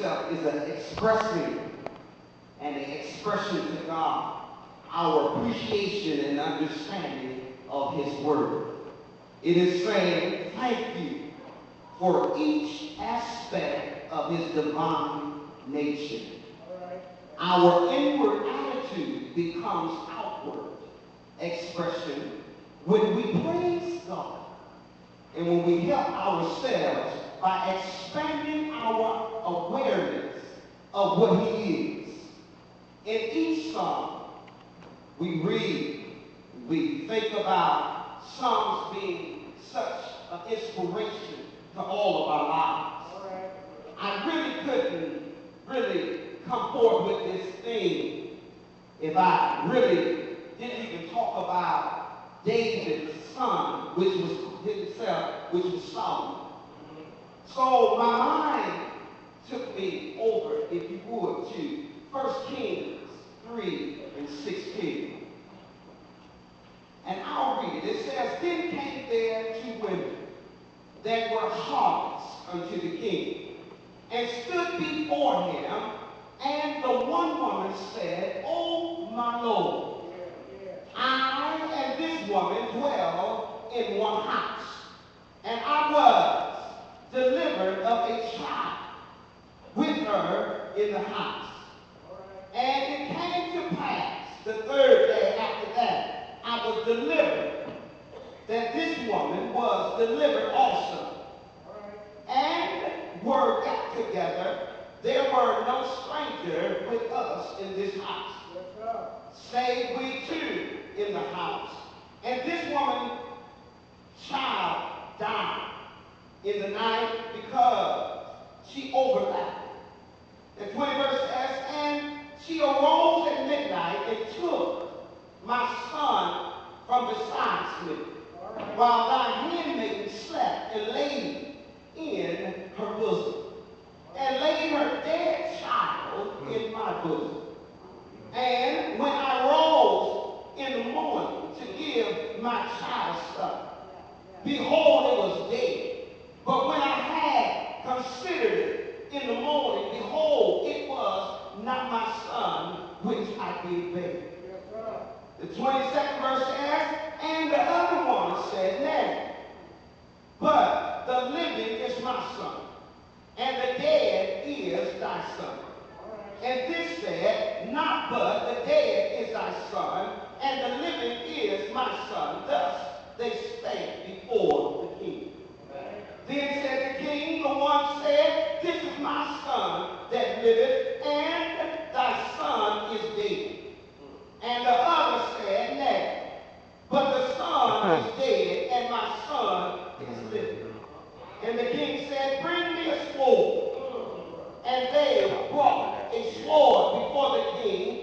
itself is an expressing and an expression to God our appreciation and understanding of his word. It is saying thank you for each aspect of his divine nature. Our inward attitude becomes outward expression when we praise God and when we help ourselves by expanding our awareness of what he is. In each psalm we read, we think about Psalms being such an inspiration to all of our lives. I really couldn't come forward with this thing if I really didn't even talk about David's son, which was himself, which was Solomon. So my mind took me over, if you would, to 1 Kings 3 and 16. And I'll read it. It says, then came there 2 women that were harlots unto the king, and stood before him, and the one woman said, O my Lord, I and this woman dwell in one house, and I was delivered of a child with her in the house. And it came to pass the 3rd day after that, I was delivered, that this woman was delivered also. And were got together, there were no stranger with us in this house, save we 2 in the house. And this woman's child died in the night because she overlapped. The 20th verse says, and she arose at midnight and took my son from beside me, while thy handmaiden slept, and laid in her bosom, and laid her dead child in my bosom. And when I rose in the morning to give my child suck, behold, it was dead. But when I had considered it in the morning, behold, it was not my son which I did bear. The 22nd verse says, and the other woman said, nay, but the living is my son, and the dead is thy son. And this said, not but the dead is thy son, and the living is my son. Thus they spake before the king. Then said the king, the one said, this is my son that liveth, and thy son is dead. And the other said, nay, but the son is dead, and my son is living. And the king said, bring me a sword. And they brought a sword before the king,